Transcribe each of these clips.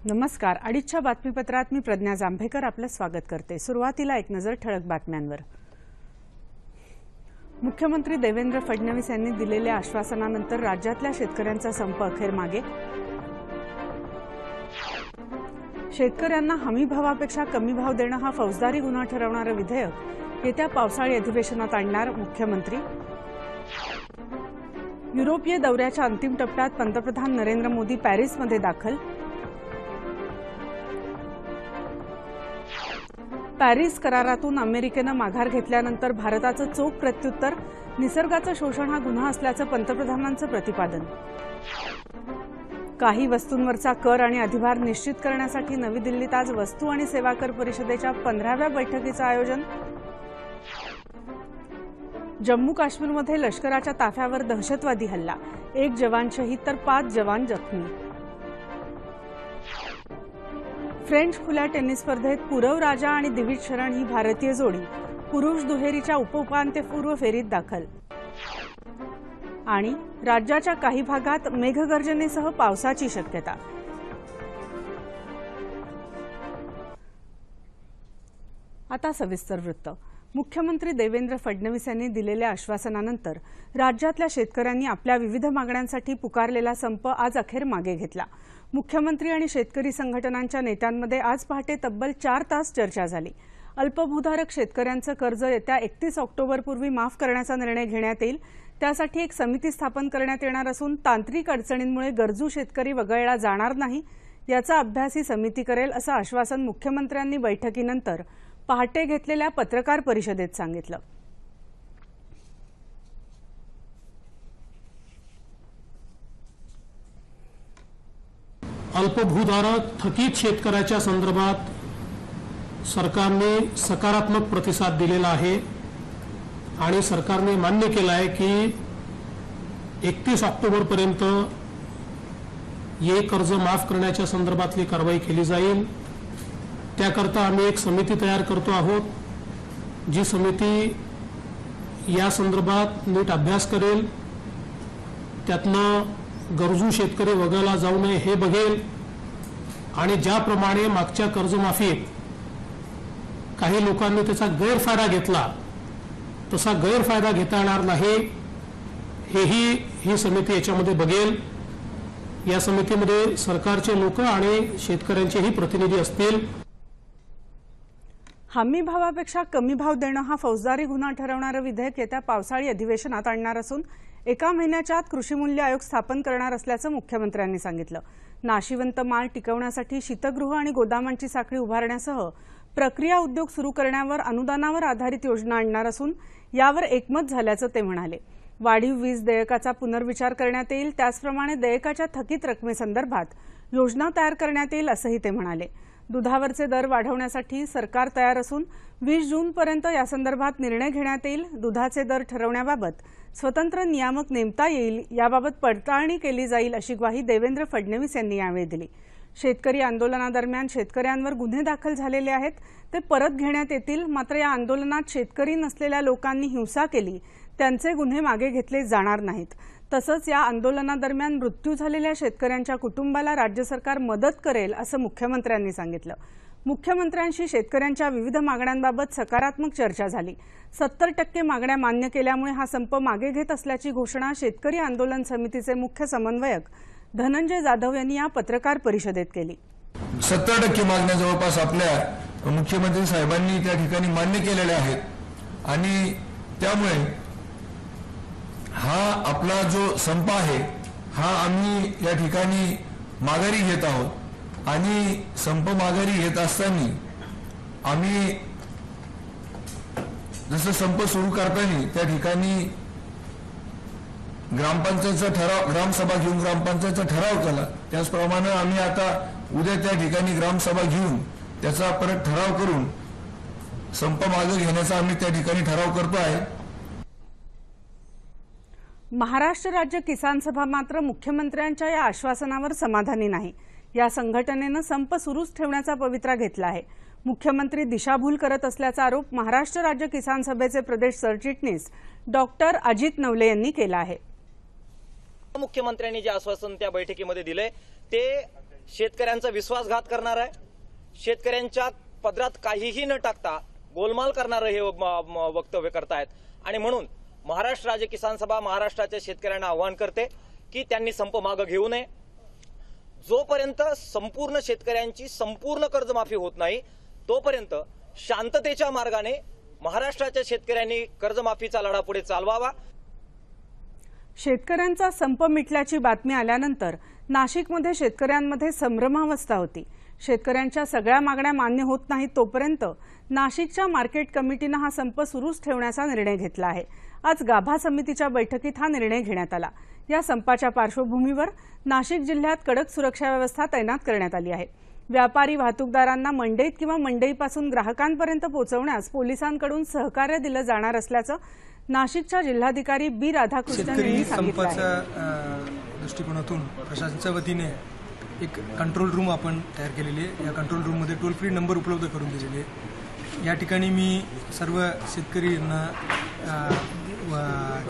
नमस्कार. अडीचच्या बातमीपत्रात मी प्रज्ञा जांभेकर आपलं स्वागत करते. सुरुवातीला एक नजर ठळक बातम्यांवर. मुख्यमंत्री देवेंद्र फडणवीस यांनी दिलेल्या आश्वासनानंतर राज्यातल्या शेतकऱ्यांचा संप अखेर मागे. शेतकऱ्यांना हमी भावापेक्षा कमी भाव देणं हा फौजदारी गुन्हा ठरवणारं विधेयक येत्या पावसाळी अधिवेशनात आणणार मुख्यमंत्री. युरोपीय दौऱ्याच्या अंतिम टप्प्यात पंतप्रधान नरेंद्र मोदी पॅरिसमध्ये दाखल. पॅरिस करारातून अमेरिकेनं माघार घेतल्यानंतर भारताचं चोख प्रत्युत्तर. निसर्गाचं शोषण हा गुन्हा असल्याचं पंतप्रधानांचं प्रतिपादन. काही वस्तूंवरचा कर आणि अधिभार निश्चित करण्यासाठी नवी दिल्लीत आज वस्तू आणि सेवा कर परिषदेच्या 15व्या बैठकीचं आयोजन. जम्मू काश्मीरमध्ये लष्कराच्या ताफ्यावर दहशतवादी हल्ला. 1 जवान शहीद तर 5 जवान जखमी. फ्रेंच खुल्या टेनिस स्पर्धेत पुरव राजा आणि दिविज शरण ही भारतीय जोडी पुरुष दुहेरीच्या उपउपांत्यपूर्व फेरीत दाखल. आणि राज्याच्या काही भागात मेघगर्जनेसह पावसाची शक्यता. आता सविस्तर वृत्त. मुख्यमंत्री देवेंद्र फडणवीस यांनी दिलेल्या आश्वासनानंतर राज्यातल्या शेतकऱ्यांनी आपल्या विविध मागण्यांसाठी पुकारलेला संप आज अखेर मागे घेतला. मुख्यमंत्री आणि शेतकरी संघटनांच्या नेत्यांमध्ये आज पहाटे तब्बल 4 तास चर्चा झाली. अल्पभूधारक शेतकऱ्यांचं कर्ज येत्या 31 ऑक्टोबरपूर्वी माफ करण्याचा निर्णय घेण्यात येईल. त्यासाठी एक समिती स्थापन करण्यात येणार असून तांत्रिक अडचणींमुळे गरजू शेतकरी वगळला जाणार नाही याचा अभ्यास ही समिती करेल असं आश्वासन मुख्यमंत्र्यांनी बैठकीनंतर पहाटे घेतलेल्या पत्रकार परिषदेत सांगितलं. अल्पभूधारक थकीत शेतकऱ्याच्या संदर्भात सरकारने सकारात्मक प्रतिसाद दिलेला आहे आणि सरकारने मान्य केलं आहे की 31 ऑक्टोबरपर्यंत हे कर्ज माफ करण्याच्या संदर्भातली कारवाई केली जाईल. त्याकरता आम्ही एक समिती तयार करतो आहोत. जी समिती या संदर्भात नीट अभ्यास करेल, त्यातनं गरजू शेतकरी वगळला जाऊ नये हे बघेल आणि ज्याप्रमाणे मागच्या कर्जमाफीत काही लोकांनी त्याचा गैरफायदा घेतला तसा गैरफायदा घेता येणार नाही हेही ही समिती याच्यामध्ये बघेल. या समितीमध्ये सरकारचे लोक आणि शेतकऱ्यांचेही प्रतिनिधी असतील. हमी भावापेक्षा कमी भाव देणं हा फौजदारी गुन्हा ठरवणारं विधेयक येत्या पावसाळी अधिवेशनात आणणार असून 1 महिन्याच्या आत कृषी मूल्य आयोग स्थापन करणार असल्याचं मुख्यमंत्र्यांनी सांगितलं. नाशिवंत माल टिकवण्यासाठी शीतगृह आणि गोदामांची साखळी उभारण्यासह प्रक्रिया उद्योग सुरू करण्यावर अनुदानावर आधारित योजना आणणार असून यावर एकमत झाल्याचं ते म्हणाले. वाढीव वीज देयकाचा पुनर्विचार करण्यात येईल. त्याचप्रमाणे देयकाच्या थकीत रकमेसंदर्भात योजना तयार करण्यात येईल असंही ते म्हणाले. दुधावरचे दर वाढवण्यासाठी सरकार तयार असून 20 जूनपर्यंत यासंदर्भात निर्णय घेण्यात येईल. दुधाचे दर ठरवण्याबाबत स्वतंत्र नियामक नेमता येईल, याबाबत पडताळणी केली जाईल अशी ग्वाही देवेंद्र फडणवीस यांनी यावेळी दिली. शेतकरी आंदोलनादरम्यान शेतकऱ्यांवर गुन्हे दाखल झालेले आहेत, ते परत घेण्यात येतील. मात्र या आंदोलनात शेतकरी नसलेल्या लोकांनी हिंसा केली त्यांचे गुन्हे मागे घेतले जाणार नाहीत. तसंच या आंदोलनादरम्यान मृत्यू झालेल्या शेतकऱ्यांच्या कुटुंबाला राज्य सरकार मदत करेल असं मुख्यमंत्र्यांनी सांगितलं. मुख्यमंत्र्यांशी शेतकऱ्यांच्या विविध मागण्यांबाबत सकारात्मक चर्चा झाली. 70% मागण्या मान्य केल्यामुळे हा संप मागे घेत असल्याची घोषणा शेतकरी आंदोलन समितीचे मुख्य समन्वयक धनंजय जाधव यांनी या पत्रकार परिषदेत केली. 70% मागण्या जवळपास आपल्या मुख्यमंत्री साहेबांनी त्या ठिकाणी मान्य केलेल्या आहेत आणि त्यामुळे हा आपला जो संप आहे हा आम्ही या ठिकाणी माघारी घेत आहोत आणि संप माघारी घेत असताना आम्ही जसं संप सुरू करताना त्या ठिकाणी ग्रामपंचायतचा ठराव, ग्रामसभा घेऊन ग्रामपंचायतचा ठराव केला. त्याचप्रमाणे आम्ही आता उद्या त्या ठिकाणी ग्रामसभा घेऊन त्याचा परत ठराव करून संप मागे घेण्याचा आम्ही त्या ठिकाणी ठराव करतो आहे. महाराष्ट्र राज्य किसान सभा मात्र मुख्यमंत्र्यांच्या या आश्वासनावर समाधानी नाही. या संघटनेनं संप सुरूच ठेवण्याचा पवित्रा घेतला आहे. मुख्यमंत्री दिशाभूल करत असल्याचा आरोप महाराष्ट्र राज्य किसान सभेचे प्रदेश सरचिटणीस डॉक्टर अजित नवले यांनी केला आहे. मुख्यमंत्र्यांनी जे आश्वासन त्या बैठकीमध्ये दिले ते शेतकऱ्यांचा विश्वासघात करणार आहे, शेतकऱ्यांच्या पदरात काहीही न टाकता गोलमाल करणारं हे वक्तव्य करतायत। आणि म्हणून महाराष्ट्र राज्य किसान सभा महाराष्ट्राच्या शेतकऱ्यांना आवाहन करते की त्यांनी संप मागे घेऊ नये। जोपर्यंत संपूर्ण शेतकऱ्यांची संपूर्ण कर्जमाफी होत नाही तोपर्यंत शांततेच्या मार्गाने महाराष्ट्राच्या शेतकऱ्यांनी कर्जमाफीचा लढा पुढे चालवावा। शेतकऱ्यांचा संप मिटल्याची बातमी आल्यानंतर नाशिकमध्ये शेतकऱ्यांमध्ये संभ्रमावस्था होती। शेतकऱ्यांच्या सगळ्या मागण्या मान्य होत नाहीत तोपर्यंत नाशिकच्या मार्केट कमिटीने हा संप सुरूच ठेवण्याचा निर्णय घेतला आहे। आज गाभा समितीच्या बैठकीत हा निर्णय घेण्यात आला। या संपाच्या पार्श्वभूमीवर नाशिक जिल्ह्यात कडक सुरक्षा व्यवस्था तैनात करण्यात आली आहे। व्यापारी वाहतूकदारांना मंडईत किंवा मंडईपासून ग्राहकांपर्यंत पोहोचवण्यास पोलिसांकडून सहकार्य दिलं जाणार असल्याचं नाशिकच्या जिल्हाधिकारी बी राधाकृष्णन यांनी सांगितलं आहे। संपाच्या दृष्टिकोनातून प्रशासनाच्या वतीने एक कंट्रोल रूम आपण तयार केलेली आहे। या कंट्रोल रूममध्ये टोल फ्री नंबर उपलब्ध करून दिलेले आहे। या ठिकाणी मी सर्व शेतकऱ्यांना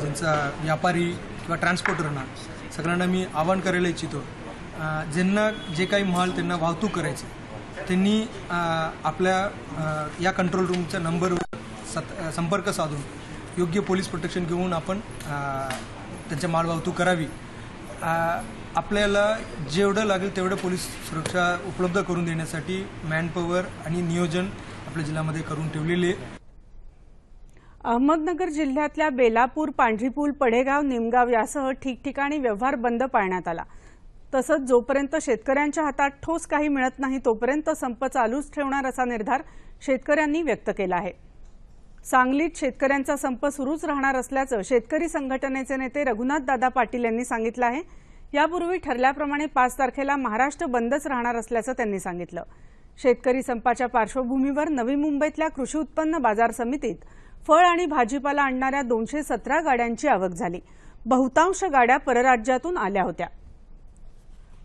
ज्यांचा व्यापारी किंवा ट्रान्सपोर्टरना सगळ्यांना मी आवाहन करायला इच्छितो, ज्यांना जे काही माल त्यांना वाहतूक करायची त्यांनी आपल्या या कंट्रोल रूमच्या नंबरवर संपर्क साधून योग्य पोलीस प्रोटेक्शन घेऊन आपण त्यांच्या माल वाहतूक करावी। आपल्याला जेवढं लागेल तेवढं पोलीस सुरक्षा उपलब्ध करून देण्यासाठी मॅनपॉवर आणि नियोजन आपल्या जिल्ह्यामध्ये करून ठेवलेले आहे। अहमदनगर जिल्ह्यातल्या बेलापूर, पांढरीपूल, पडेगाव, निमगाव यासह ठिकठिकाणी व्यवहार बंद पाळण्यात आला। तसंच जोपर्यंत शेतकऱ्यांच्या हातात ठोस काही मिळत नाही तोपर्यंत संप चालूच ठेवणार असा निर्धार शेतकऱ्यांनी व्यक्त केला आहे। सांगलीत शेतकऱ्यांचा संप सुरूच राहणार असल्याचं शेतकरी संघटनेचे नेते रघुनाथदादा पाटील यांनी सांगितलं आहे। यापूर्वी ठरल्याप्रमाणे 5 तारखेला महाराष्ट्र बंदच राहणार असल्याचं त्यांनी सांगितलं। शेतकरी संपाच्या पार्श्वभूमीवर नवी मुंबईतल्या कृषी उत्पन्न बाजार समितीत फळ आणि भाजीपाला आणणाऱ्या 217 गाड्यांची आवक झाली। बहुतांश गाड्या परराज्यातून आल्या होत्या।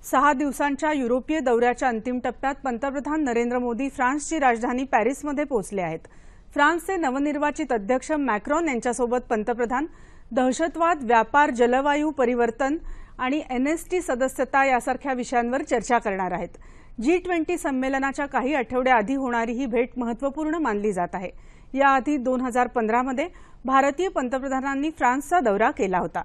6 दिवसांच्या युरोपीय दौऱ्याच्या अंतिम टप्प्यात पंतप्रधान नरेंद्र मोदी फ्रान्सची राजधानी पॅरिसमध्ये पोहोचले आहेत। फ्रान्सचे नवनिर्वाचित अध्यक्ष मॅक्रॉन यांच्यासोबत पंतप्रधान दहशतवाद, व्यापार, जलवायू परिवर्तन आणि NST सदस्यता यासारख्या विषयांवर चर्चा करणार आहेत। G20 संमेलनाच्या काही आठवड्याआधी होणारी ही भेट महत्त्वपूर्ण मानली जात आहे। याआधी 2015 मध्ये भारतीय पंतप्रधानांनी फ्रान्सचा दौरा केला होता।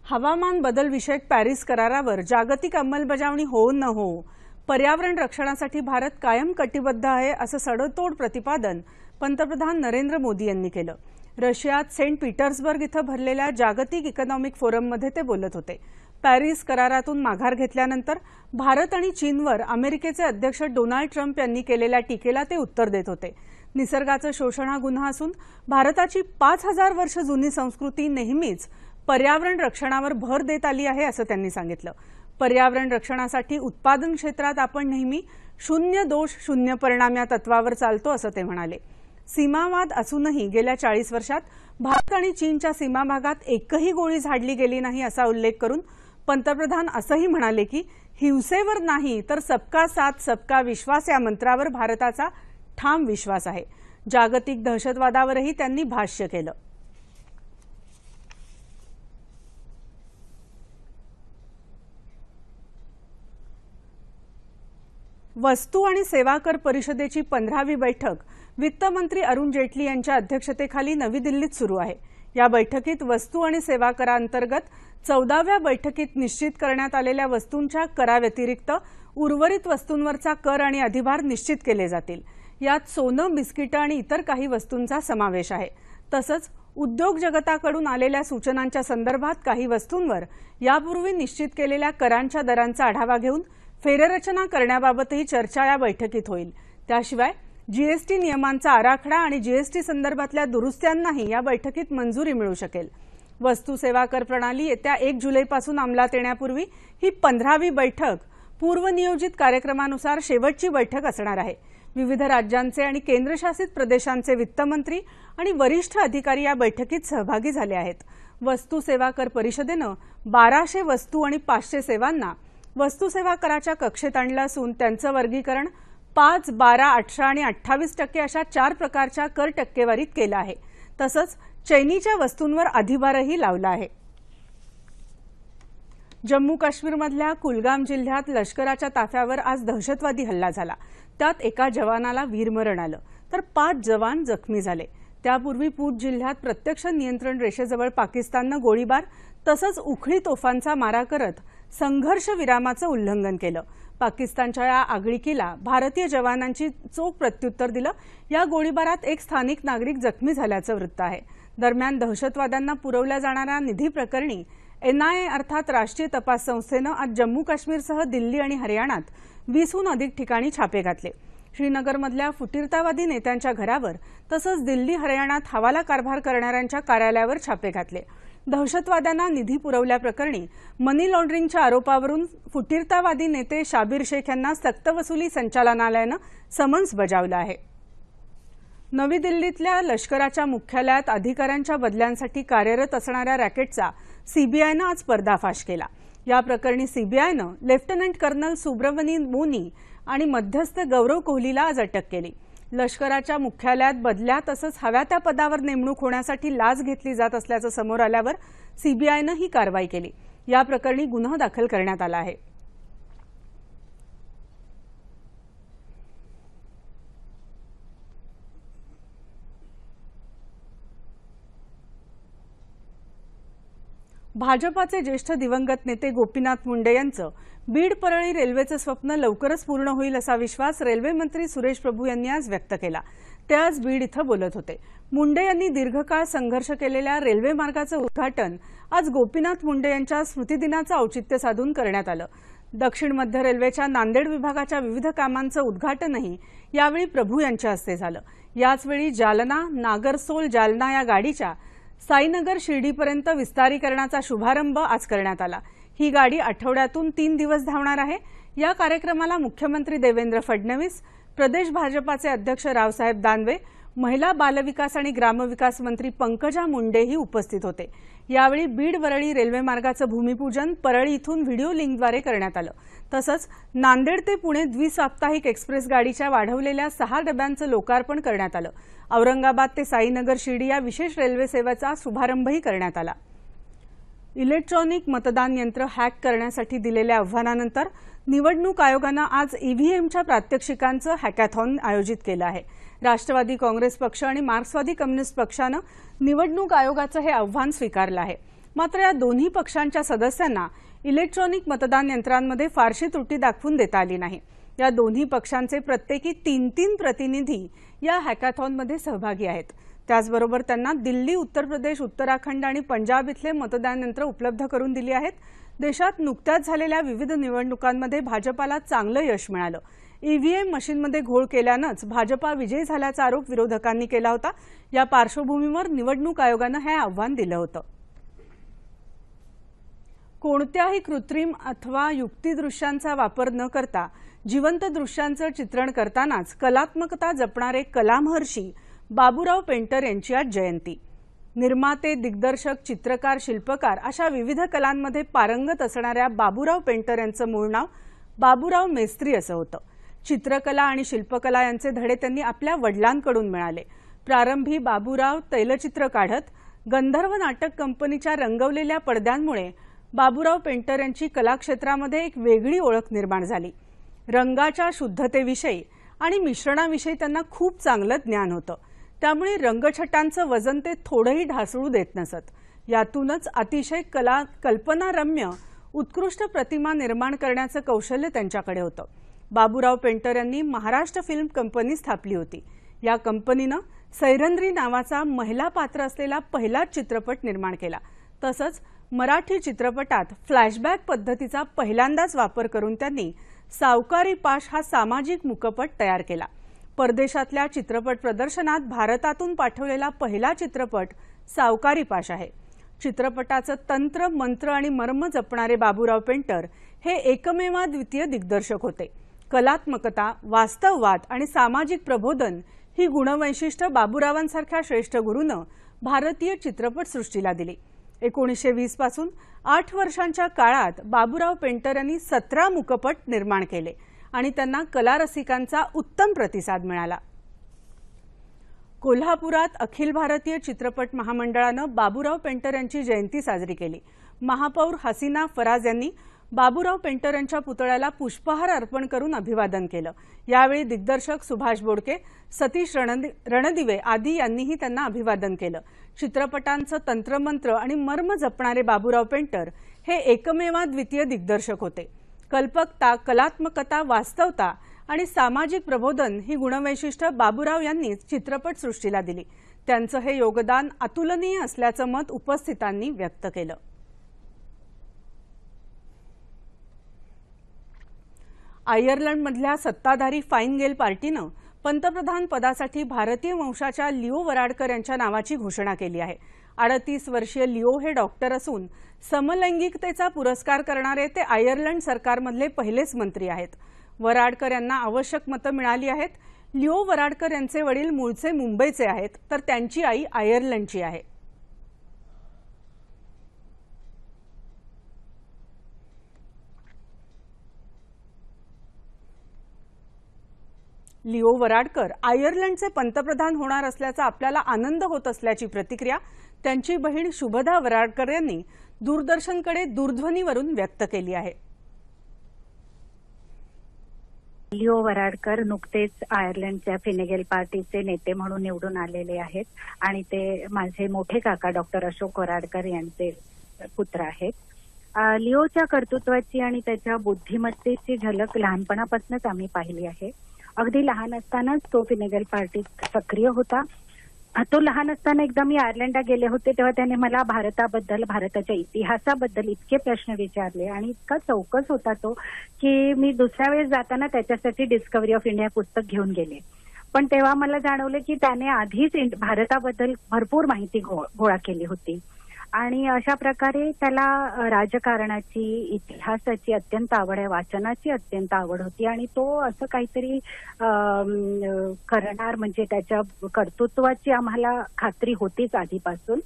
हवामान बदल विषयक पॅरिस करारावर जागतिक अंमलबजावणी हो न हो, पर्यावरण रक्षणासाठी भारत कायम कटिबद्ध आहे असं सडेतोड प्रतिपादन पंतप्रधान नरेंद्र मोदी यांनी केलं। रशियात सेंट पीटर्सबर्ग इथं भरलेल्या जागतिक इकॉनॉमिक फोरममध्ये ते बोलत होते। पॅरिस करारातून माघार घेतल्यानंतर भारत आणि चीनवर अमेरिकेचे अध्यक्ष डोनाल्ड ट्रम्प यांनी केलेल्या टीकेला ते उत्तर देत होते। निसर्गाचं शोषण हा गुन्हा असून भारताची 5000 वर्ष जुनी संस्कृती नेहमीच पर्यावरण रक्षणावर भर देत आली आहे असं त्यांनी सांगितलं। पर्यावरण रक्षणासाठी उत्पादन क्षेत्रात आपण नेहमी शून्य दोष शून्य परिणाम या तत्वावर चालतो असं ते म्हणाले। सीमावाद असूनही गेल्या 40 वर्षात भारत आणि चीनच्या सीमा भागात एकही गोळी झाडली गेली नाही असा उल्लेख करून पंतप्रधान असंही म्हणाले की हिंसेवर नाही तर सबका साथ सबका विश्वास या मंत्रावर भारताचा ठाम विश्वास आहे। जागतिक दहशतवादावरही त्यांनी भाष्य केलं। वस्तू आणि सेवा कर परिषदेची 15वी बैठक वित्तमंत्री अरुण जेटली यांच्या अध्यक्षतेखाली नवी दिल्लीत सुरू आहे। या बैठकीत वस्तू आणि सेवा कराअंतर्गत 14व्या बैठकीत निश्चित करण्यात आलेल्या वस्तूंच्या कराव्यतिरिक्त उर्वरित वस्तूंवरचा कर आणि अधिभार निश्चित केले जातील। यात सोनं, बिस्किटं आणि इतर काही वस्तूंचा समावेश आहे। तसंच उद्योग जगताकडून आलेल्या सूचनांच्या संदर्भात काही वस्तूंवर यापूर्वी निश्चित केलेल्या करांच्या दरांचा आढावा घेऊन फेररचना करण्याबाबतही चर्चा या बैठकीत होईल। त्याशिवाय जीएसटी नियमांचा आराखडा आणि जीएसटी संदर्भातल्या दुरुस्त्यांनाही या बैठकीत मंजुरी मिळू शकेल। वस्तू सेवा कर प्रणाली येत्या 1 जुलैपासून अंमलात येण्यापूर्वी ही 15वी बैठक पूर्वनियोजित कार्यक्रमानुसार शेवटची बैठक असणार आहे। विविध राज्यांचे आणि केंद्रशासित प्रदेशांचे वित्तमंत्री आणि वरिष्ठ अधिकारी या बैठकीत सहभागी झाले आहेत। वस्तू सेवा कर परिषदेनं 1200 वस्तू आणि 500 सेवांना वस्तू सेवा कराच्या कक्षेत आणलं असून त्यांचं वर्गीकरण 5, 12, 18 आणि 28% अशा 4 प्रकारच्या कर टक्केवारीत केलं आहे. तसंच चैनीच्या वस्तूंवर अधिभारही लावला आहे. जम्मू काश्मीरमधल्या कुलगाम जिल्ह्यात लष्कराच्या ताफ्यावर आज दहशतवादी हल्ला झाला. त्यात एका जवानाला वीरमरण आलं तर 5 जवान जखमी झाले. त्यापूर्वी पूंछ जिल्ह्यात प्रत्यक्ष नियंत्रण रेषेजवळ पाकिस्ताननं गोळीबार तसंच उखळी तोफांचा मारा करत संघर्ष विरामाचं उल्लंघन केलं. पाकिस्तानच्या या आगळीकीला भारतीय जवानांची चोख प्रत्युत्तर दिलं. या गोळीबारात एक स्थानिक नागरिक जखमी झाल्याचं वृत्त आहे. दरम्यान दहशतवाद्यांना पुरवल्या जाणाऱ्या निधी प्रकरणी NIA अर्थात राष्ट्रीय तपास संस्थेनं आज जम्मू काश्मीरसह दिल्ली आणि हरियाणात 20हून अधिक ठिकाणी छापे घातले. श्रीनगरमधल्या फुटीरतावादी नेत्यांच्या घरावर तसंच दिल्ली हरियाणात हवाला कारभार करणाऱ्यांच्या कार्यालयावर छापे घातले. दहशतवाद्यांना निधी पुरवल्याप्रकरणी मनी लॉन्ड्रिंगच्या आरोपावरून फुटीरतावादी नेते शाबीर शेख यांना सक्तवसुली संचालनालयानं समन्स बजावलं आहे. नवी दिल्लीतल्या लष्कराच्या मुख्यालयात अधिकाऱ्यांच्या बदल्यांसाठी कार्यरत असणाऱ्या रॅकेटचा सीबीआयनं आज पर्दाफाश केला. या प्रकरणी सीबीआयनं लेफ्टनंट कर्नल सुब्रमणी मोनी आणि मध्यस्थ गौरव कोहलीला आज अटक केली. लष्कराच्या मुख्यालयात बदल्या तसंच हव्या त्या पदावर नेमणूक होण्यासाठी लाच घेतली जात असल्याचं समोर आल्यावर सीबीआयनं ही कारवाई केली. या प्रकरणी गुन्हा दाखल करण्यात आला आहे. भाजपाचे ज्येष्ठ दिवंगत नेते गोपीनाथ मुंडे यांचं बीड परळी रेल्वेचं स्वप्न लवकरच पूर्ण होईल असा विश्वास रेल्वे मंत्री सुरेश प्रभू यांनी आज व्यक्त केला. ते आज बीड इथं बोलत होते. मुंडे यांनी दीर्घकाळ संघर्ष केलेल्या रेल्वे मार्गाचं उद्घाटन आज गोपीनाथ मुंडे यांच्या स्मृतिदिनाचं औचित्य साधून करण्यात आलं. दक्षिण मध्य रेल्वेच्या नांदेड विभागाच्या विविध कामांचं उद्घाटनही यावेळी प्रभू यांच्या हस्ते झालं. याचवेळी जालना नागरसोल जालना या गाडीच्या साईनगर शिर्डीपर्यंत विस्तारीकरणाचा शुभारंभ आज करण्यात आला. ही गाडी आठवड्यातून 3 दिवस धावणार आहे. या कार्यक्रमाला मुख्यमंत्री देवेंद्र फडणवीस, प्रदेश भाजपाचे अध्यक्ष रावसाहेब दानवे, महिला बालविकास आणि ग्रामविकास मंत्री पंकजा मुंडेही उपस्थित होते. यावेळी बीड वरळी रेल्वे मार्गाचं भूमिपूजन परळी इथून व्हिडिओ लिंकद्वारे करण्यात आलं. तसंच नांदेड ते पुणे द्विसाप्ताहिक एक्सप्रेस गाडीच्या वाढवलेल्या 6 डब्यांचं लोकार्पण करण्यात आलं. औरंगाबाद ते साईनगर शिर्डी या विशेष रेल्वे सेवेचा शुभारंभही करण्यात आला. इलेक्ट्रॉनिक मतदान यंत्र हॅक करण्यासाठी दिलेल्या आव्हानानंतर निवडणूक आयोगानं आज ईव्हीएमच्या प्रात्यक्षिकांचं हॅकॅथॉन आयोजित केलं आहे. राष्ट्रवादी काँग्रेस पक्ष आणि मार्क्सवादी कम्युनिस्ट पक्षानं निवडणूक आयोगाचं हे आव्हान स्वीकारलं आहे. मात्र या दोन्ही पक्षांच्या सदस्यांना इलेक्ट्रॉनिक मतदान यंत्रांमध्ये फारशी त्रुटी दाखवून देता आली नाही. या दोन्ही पक्षांचे प्रत्येकी 3 प्रतिनिधी या हॅकॅथॉनमध्ये सहभागी आहेत. त्याचबरोबर त्यांना दिल्ली, उत्तर प्रदेश, उत्तराखंड आणि पंजाब इथले मतदान यंत्र उपलब्ध करून दिली आहेत. देशात नुकत्याच झालेल्या विविध निवडणुकांमध्ये भाजपाला चांगलं यश मिळालं. ईव्हीएम मशीनमध्ये घोळ केल्यानंच भाजपा विजयी झाल्याचा आरोप विरोधकांनी केला होता. या पार्श्वभूमीवर निवडणूक आयोगानं हे आव्हान दिलं होतं. कोणत्याही कृत्रिम अथवा युक्तिदृश्यांचा वापर न करता जिवंत दृश्यांचं चित्रण करतानाच कलात्मकता जपणारे कलामहर्षी बाबूराव पेंटर यांची आज जयंती. निर्माते, दिग्दर्शक, चित्रकार, शिल्पकार अशा विविध कलांमध्ये पारंगत असणाऱ्या बाबूराव पेंटर यांचं मूळ नाव बाबूराव मेस्त्री असं होतं. चित्रकला आणि शिल्पकला यांचे धडे त्यांनी आपल्या वडिलांकडून मिळाले. प्रारंभी बाबूराव तैलचित्र काढत. गंधर्व नाटक कंपनीच्या रंगवलेल्या पडद्यांमुळे बाबूराव पेंटर यांची कलाक्षेत्रामध्ये एक वेगळी ओळख निर्माण झाली. रंगाच्या शुद्धतेविषयी आणि मिश्रणाविषयी त्यांना खूप चांगलं ज्ञान होतं. त्यामुळे रंगछटांचं वजन ते थोडंही ढासळू देत नसत. यातूनच अतिशय कल्पनारम्य उत्कृष्ट प्रतिमा निर्माण करण्याचं कौशल्य त्यांच्याकडे होतं. बाबूराव पेंटर यांनी महाराष्ट्र फिल्म कंपनी स्थापली होती. या कंपनीनं सैरंद्री नावाचा महिला पात्र असलेला पहिलाच चित्रपट निर्माण केला. तसंच मराठी चित्रपटात फ्लॅशबॅक पद्धतीचा पहिल्यांदाच वापर करून त्यांनी सावकारी पाश हा सामाजिक मुकपट तयार केला. परदेशातल्या चित्रपट प्रदर्शनात भारतातून पाठवलेला पहिला चित्रपट सावकारी पाश आहे. चित्रपटाचं तंत्र, मंत्र आणि मर्म जपणारे बाबूराव पेंटर हे एकमेवाद्वितीय दिग्दर्शक होते. कलात्मकता, वास्तववाद आणि सामाजिक प्रबोधन ही गुणवैशिष्ट्य बाबूरावांसारख्या श्रेष्ठ गुरूनं भारतीय चित्रपट सृष्टीला दिली. 1920 पासून 8 वर्षांच्या काळात बाबूराव पेंटर यांनी 17 मूकपट निर्माण केले आणि त्यांना कलारसिकांचा उत्तम प्रतिसाद मिळाला. कोल्हापुरात अखिल भारतीय चित्रपट महामंडळानं बाबूराव पेंटर यांची जयंती साजरी केली. महापौर हसीना फराज यांनी बाबूराव पेंटर यांच्या पुतळ्याला पुष्पहार अर्पण करून अभिवादन केलं. यावेळी दिग्दर्शक सुभाष बोडके, सतीश रणदिवे आदी यांनीही त्यांना अभिवादन केलं. चित्रपटांचं तंत्रमंत्र आणि मर्म जपणारे बाबूराव पेंटर हे एकमेवाद्वितीय दिग्दर्शक होते. कल्पकता, कलात्मकता, वास्तवता आणि सामाजिक प्रबोधन ही गुणवैशिष्ट्य बाबूराव यांनी चित्रपटसृष्टीला दिली. त्यांचं हे योगदान अतुलनीय असल्याचं मत उपस्थितांनी व्यक्त केलं. आयर्लंडमधल्या सत्ताधारी फाईन गेल पार्टीनं पंतप्रधान पदासाठी भारतीय वंशाच्या लिओ वराडकर यांच्या नावाची घोषणा केली आहे. 38 वर्षीय लिओ हे डॉक्टर असून समलैंगिकतेचा पुरस्कार करणारे ते आयर्लंड सरकारमधले पहिलेच मंत्री आहेत. वराडकर यांना आवश्यक मतं मिळाली आहेत. लिओ वराडकर यांचे वडील मूळचे मुंबईचे आहेत, तर त्यांची आई आयर्लंडची आहे. लिओ वराडकर आयर्लंडचे पंतप्रधान होणार असल्याचा आपल्याला आनंद होत असल्याची प्रतिक्रिया त्यांची बहीण शुभदा वराडकर यांनी दूरदर्शनकडे दूरध्वनीवरून व्यक्त केली आहे. लिओ वराडकर नुकतेच आयर्लंडच्या फिनेगेल पार्टीचे नेते म्हणून निवडून आलेले आहेत आणि ते माझे मोठे काका डॉक्टर अशोक वराडकर यांचे पुत्र आहेत. लिओच्या कर्तृत्वाची आणि त्याच्या बुद्धिमत्तेची झलक लहानपणापासूनच आम्ही पाहिली आहे. अगदी लहान असतानाच तो फिनेगेल पार्टीत सक्रिय होता. तो लहान असताना एकदा मी आयर्लंडला गेले होते तेव्हा त्याने मला भारताबद्दल, भारताच्या इतिहासाबद्दल इतके प्रश्न विचारले आणि इतका चौकस होता तो की मी दुसऱ्या वेळेस जाताना त्याच्यासाठी डिस्कव्हरी ऑफ इंडिया पुस्तक घेऊन गेले. पण तेव्हा मला जाणवलं की त्याने आधीच भारताबद्दल भरपूर माहिती गोळा केली होती आणि अशा प्रकारे त्याला राजकारणाची, इतिहासाची अत्यंत आवड आहे, वाचनाची अत्यंत आवड होती आणि तो असं काहीतरी करणार म्हणजे त्याच्या कर्तृत्वाची आम्हाला खात्री होतीच आधीपासून.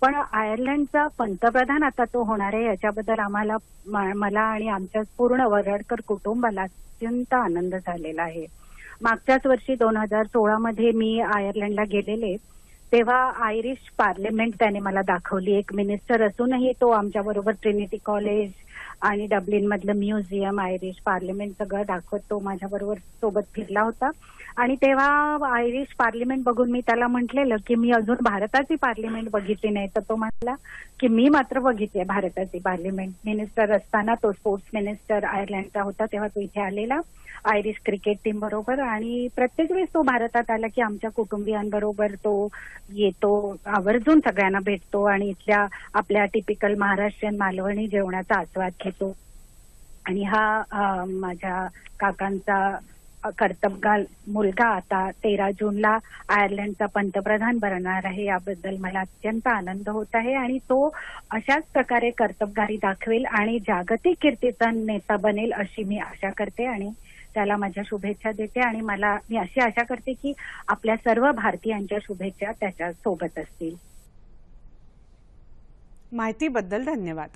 पण आयर्लंडचा पंतप्रधान आता तो होणार आहे याच्याबद्दल मला आणि आमच्या पूर्ण वराडकर कुटुंबाला अत्यंत आनंद झालेला आहे. मागच्याच वर्षी 2016 मध्ये मी आयर्लंडला गेलेले तेव्हा आयरिश पार्लमेंट त्याने मला दाखवली. एक मिनिस्टर असूनही तो आमच्याबरोबर ट्रिनिटी कॉलेज आणि डब्लिन मधलं म्युझियम, आयरिश पार्लमेंट सगळं दाखवत तो माझ्याबरोबर सोबत फिरला होता. आणि तेव्हा आयरिश पार्लमेंट बघून मी त्याला म्हटलेलं की मी अजून भारताची पार्लमेंट बघितली नाही, तर तो म्हणाला की मी मात्र बघितली भारताची पार्लमेंट. मिनिस्टर असताना तो स्पोर्ट्स मिनिस्टर आयर्लंडचा होता तेव्हा तो इथे आलेला आयरिश क्रिकेट टीम बरोबर आणि प्रत्येक वेळेस तो भारतात आला की आमच्या कुटुंबियांबरोबर तो येतो, आवर्जून सगळ्यांना भेटतो आणि इथल्या आपल्या टिपिकल महाराष्ट्रीयन मालवणी जेवणाचा आस्वाद घेतो. आणि हा माझ्या काकांचा कर्तबगार मुलगा आता 13 जूनला आयर्लंडचा पंतप्रधान बनणार आहे. याबद्दल मला अत्यंत आनंद होत आहे आणि तो अशाच प्रकारे कर्तबगारी दाखवेल आणि जागतिक कीर्तीचा नेता बनेल अशी मी आशा करते आणि त्याला माझ्या शुभेच्छा देते. आणि मी अशी आशा करते की आपल्या सर्व भारतीयांच्या शुभेच्छा त्याच्या सोबत असतील. माहितीबद्दल धन्यवाद.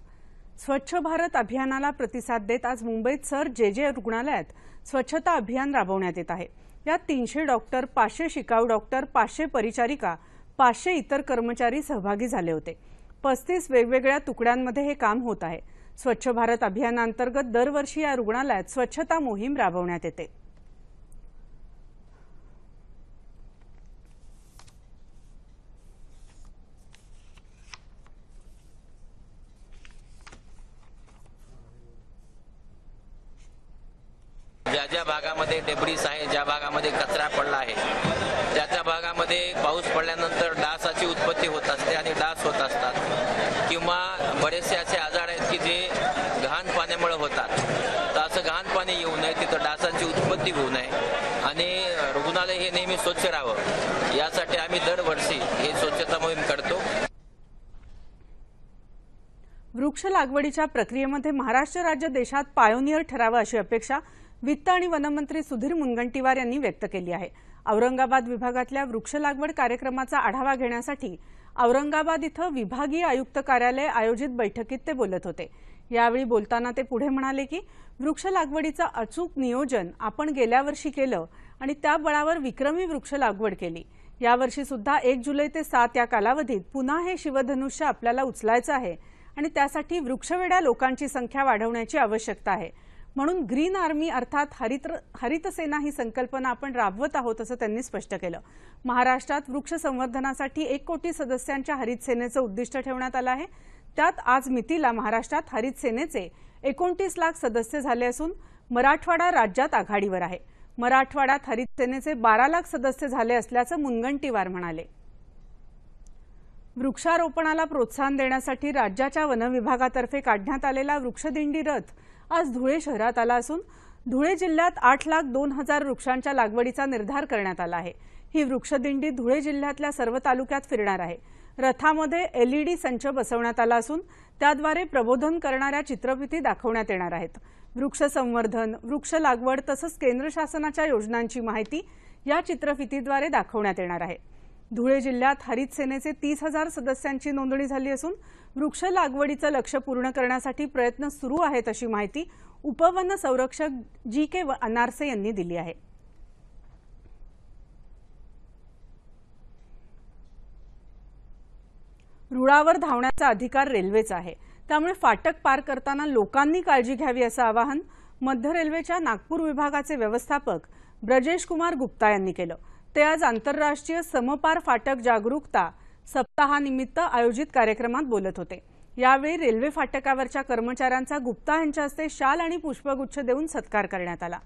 स्वच्छ भारत अभियानाला प्रतिसाद देत आज मुंबईत सर जे रुग्णालयात स्वच्छता अभियान राबवण्यात येत आहे. यात 300 डॉक्टर, 500 शिकाऊ डॉक्टर, 500 परिचारिका, 500 इतर कर्मचारी सहभागी झाले होते. 35 वेगवेगळ्या तुकड्यांमध्ये हे काम होत आहे. स्वच्छ भारत अभियानांतर्गत दरवर्षी या रुग्णालयात स्वच्छता मोहीम राबवण्यात येते. ज्या भागामध्ये डेब्रिस आहे, ज्या भागामध्ये कचरा पडला आहे, त्या भागामध्ये पाऊस पडल्यानंतर डासाची उत्पत्ती होत असते आणि डास होत असतात किंवा बरेचसे असे आजार आहेत की जे घाण पाण्यामुळे होतात. तर असं घाण पाणी येऊ नये, तिथं डासांची उत्पत्ती होऊ नये आणि रुग्णालय हे नेहमी स्वच्छ राहावं यासाठी आम्ही दरवर्षी हे स्वच्छता मोहीम करतो. वृक्ष लागवडीच्या प्रक्रियेमध्ये महाराष्ट्र राज्य देशात पायोनियर ठरावं अशी अपेक्षा वित्त आणि वनमंत्री सुधीर मुनगंटीवार यांनी व्यक्त केली आहे. औरंगाबाद विभागातल्या वृक्ष लागवड कार्यक्रमाचा आढावा घेण्यासाठी औरंगाबाद इथं विभागीय आयुक्त कार्यालय आयोजित बैठकीत ते बोलत होते। यावेळी बोलताना ते पुढे म्हणाले की वृक्ष लागवडीचं अचूक नियोजन आपण गेल्या वर्षी केलं आणि त्या बळावर विक्रमी वृक्ष लागवड केली। यावर्षी सुद्धा 1 जुलै ते 7 या कालावधीत पुन्हा हे शिवधनुष्य आपल्याला उचलायचं आहे आणि त्यासाठी वृक्षवेड्या लोकांची संख्या वाढवण्याची आवश्यकता आहे। म्हणून ग्रीन आर्मी अर्थात हरित सेना ही संकल्पना आपण राबवत आहोत असं त्यांनी स्पष्ट केलं। महाराष्ट्रात वृक्ष संवर्धनासाठी 1 कोटी सदस्यांच्या हरित सेनेचं उद्दिष्ट ठेवण्यात आलं आहे। त्यात आज मितीला महाराष्ट्रात हरित सेनेचे 29 लाख सदस्य झाले असून मराठवाडा राज्यात आघाडीवर आहे। मराठवाड्यात हरित सेनेचे 12 लाख सदस्य झाले असल्याचं मुनगंटीवार म्हणाले। वृक्षारोपणाला प्रोत्साहन देण्यासाठी राज्याच्या वन विभागातर्फे काढण्यात आलेला वृक्षदिंडी रथ आज धुळे शहरात आला असून धुळे जिल्ह्यात 8,02,000 वृक्षांच्या लागवडीचा निर्धार करण्यात आला आहे। ही वृक्षदिंडी धुळे जिल्ह्यातल्या सर्व तालुक्यात फिरणार आहे। रथामध्ये LED संच बसवण्यात आला असून त्याद्वारे प्रबोधन करणाऱ्या चित्रफिती दाखवण्यात येणार आहेत। वृक्ष संवर्धन, वृक्ष लागवड तसंच केंद्र शासनाच्या योजनांची माहिती या चित्रफितीद्वारे दाखवण्यात येणार आहे। धुळे जिल्ह्यात हरित सेनेचे 30,000 सदस्यांची नोंदणी झाली असून वृक्ष लागवडीचं लक्ष्य पूर्ण करण्यासाठी प्रयत्न सुरू आहेत अशी माहिती उपवन संरक्षक GK अनारसे यांनी दिली आहे। रुळावर धावण्याचा अधिकार रेल्वेचा आहे, त्यामुळे फाटक पार करताना लोकांनी काळजी घ्यावी असं आवाहन मध्य रेल्वेच्या नागपूर विभागाचे व्यवस्थापक ब्रजेश कुमार गुप्ता यांनी केलं। ते आज आंतरराष्ट्रीय समपार फाटक जागरूकता सप्ताहानिमित्त आयोजित कार्यक्रमात बोलत होते। यावेळी रेल्वे फाटकावरच्या कर्मचाऱ्यांचा गुप्ता यांच्या हस्ते शाल आणि पुष्पगुच्छ देऊन सत्कार करण्यात आला।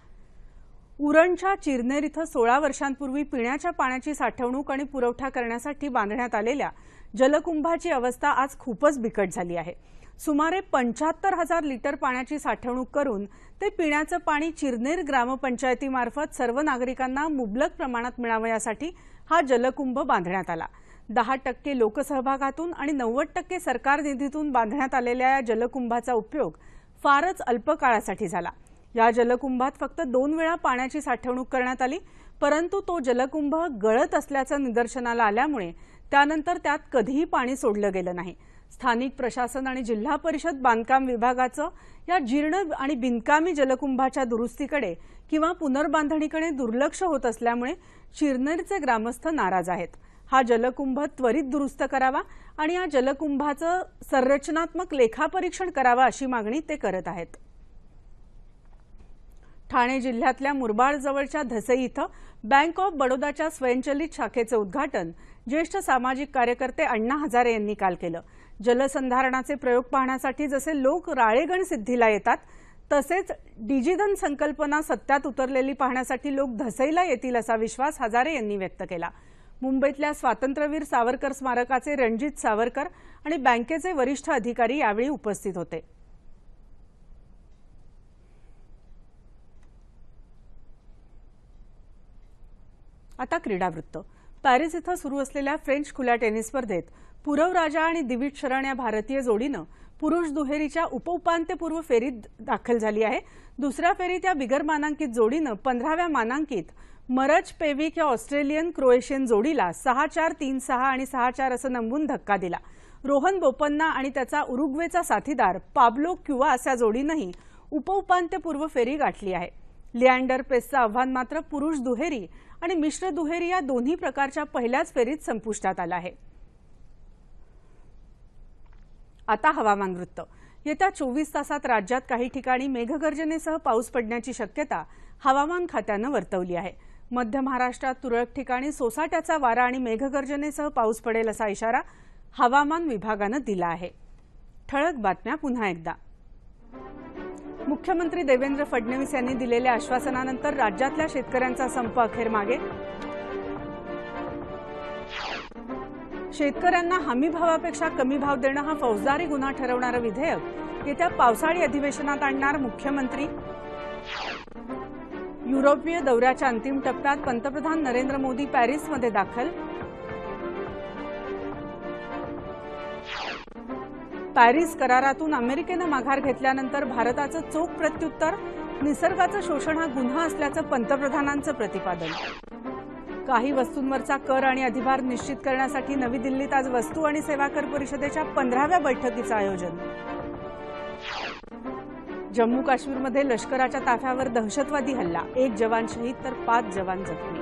उरणच्या चिरनेर इथं 16 वर्षांपूर्वी पिण्याच्या पाण्याची साठवणूक आणि पुरवठा करण्यासाठी बांधण्यात आलेल्या जलकुंभाची अवस्था आज खूपच बिकट झाली आहे। सुमारे 75,000 लिटर पाण्याची साठवणूक करून ते पिण्याचं पाणी चिरनेर ग्रामपंचायतीमार्फत सर्व नागरिकांना मुबलक प्रमाणात मिळावं यासाठी हा जलकुंभ बांधण्यात आला। 10% लोकसहभागातून आणि 90% सरकार निधीतून बांधण्यात आलेल्या या जलकुंभाचा उपयोग फारच अल्प काळासाठी झाला। या जलकुंभात फक्त 2 वेळा पाण्याची साठवणूक करण्यात आली, परंतु तो जलकुंभ गळत असल्याचं निदर्शनाला आल्यामुळे त्यानंतर त्यात कधीही पाणी सोडलं गेलं नाही। स्थानिक प्रशासन आणि जिल्हा परिषद बांधकाम विभागाचं या जीर्ण आणि बिनकामी जलकुंभाच्या दुरुस्तीकडे किंवा पुनर्बांधणीकडे दुर्लक्ष होत असल्यामुळे चिरनेरचे ग्रामस्थ नाराज आहेत। हा जलकुंभ त्वरित दुरुस्त करावा आणि या जलकुंभाचं संरचनात्मक लेखापरीक्षण करावा अशी मागणी ते करत आहेत। ठाणे जिल्ह्यातल्या मुरबाड जवळच्या धसई इथं बँक ऑफ बडोदाच्या स्वयंचलित शाखेचं उद्घाटन ज्येष्ठ सामाजिक कार्यकर्ते अण्णा हजारे यांनी काल केलं। जलसंधारणाचे प्रयोग पाहण्यासाठी जसे लोक राळेगण सिद्धीला येतात तसेच डिजिधन संकल्पना सत्यात उतरलेली पाहण्यासाठी लोक धसईला येतील असा विश्वास हजारे यांनी व्यक्त केला। मुंबईतल्या स्वातंत्र्यवीर सावरकर स्मारकाचे रणजित सावरकर आणि बँकेचे वरिष्ठ अधिकारी यावेळी उपस्थित होते। आता क्रीडावृत्त। पॅरिस इथं सुरू असलेल्या फ्रेंच खुल्या टेनिस स्पर्धेत पुरव राजा आणि दिविज शरण या भारतीय जोडीनं पुरुष दुहेरीच्या उपउपांत्यपूर्व फेरीत दाखल झाली आहे। दुसऱ्या फेरीत या बिगर मानांकित जोडीनं 15व्या मानांकित मरज पेविक या ऑस्ट्रेलियन क्रोएशियन जोडीला 6-4, 3-6 आणि 6-4 असं नमवून धक्का दिला। रोहन बोपन्ना आणि त्याचा उरुग्वेचा साथीदार पाब्लो क्युवास या जोडीनंही उपउपांत्यपूर्व फेरी गाठली आहे। लिएंडर पेसचं आव्हान मात्र पुरुष दुहेरी आणि मिश्र दुहेरी या दोन्ही प्रकारच्या पहिल्याच फेरीत संपुष्टात आलं आहे। आता हवामान वृत्त। येत्या 24 तासात राज्यात काही ठिकाणी मेघगर्जनेसह पाऊस पडण्याची शक्यता हवामान खात्यानं वर्तवली आहे। मध्य महाराष्ट्रात तुरळक ठिकाणी सोसाट्याचा वारा आणि मेघगर्जनेसह पाऊस पडेल असा इशारा हवामान विभागानं दिला आहे। ठळक बातम्या पुन्हा एकदा। मुख्यमंत्री देवेंद्र फडणवीस यांनी दिलेल्या आश्वासनानंतर राज्यातल्या शेतकऱ्यांचा संप अखेर मागे। शेतकऱ्यांना हमी भावापेक्षा कमी भाव देणं हा फौजदारी गुन्हा ठरवणारं विधेयक येत्या पावसाळी अधिवेशनात आणणार मुख्यमंत्री। युरोपीय दौऱ्याच्या अंतिम टप्प्यात पंतप्रधान नरेंद्र मोदी पॅरिसमध्ये दाखल। पॅरिस करारातून अमेरिकेनं माघार घेतल्यानंतर भारताचं चोख प्रत्युत्तर, निसर्गाचं शोषण हा गुन्हा असल्याचं पंतप्रधानांचं प्रतिपादन। काही वस्तूंवरचा कर आणि अधिभार निश्चित करण्यासाठी नवी दिल्लीत आज वस्तू आणि सेवा कर परिषदेच्या 15व्या बैठकीचं आयोजन. जम्मू काश्मीरमध्ये लष्कराच्या ताफ्यावर दहशतवादी हल्ला, 1 जवान शहीद तर 5 जवान जखमी.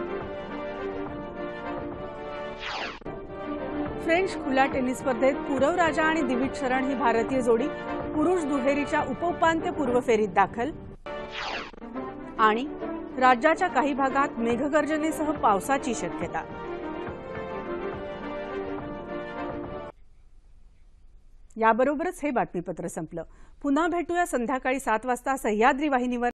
फ्रेंच खुल्या टेनिस स्पर्धेत पुरव राजा आणि दिविज शरण ही भारतीय जोडी पुरुष दुहेरीच्या उपउपांत्यपूर्व फेरीत दाखल. आणि राज्याच्या काही भागात मेघगर्जनेसह पावसाची शक्यता. याबरोबरच हे बातमीपत्र संपलं. पुन्हा भेटूया संध्याकाळी 7 वाजता सह्याद्री वाहिनीवर.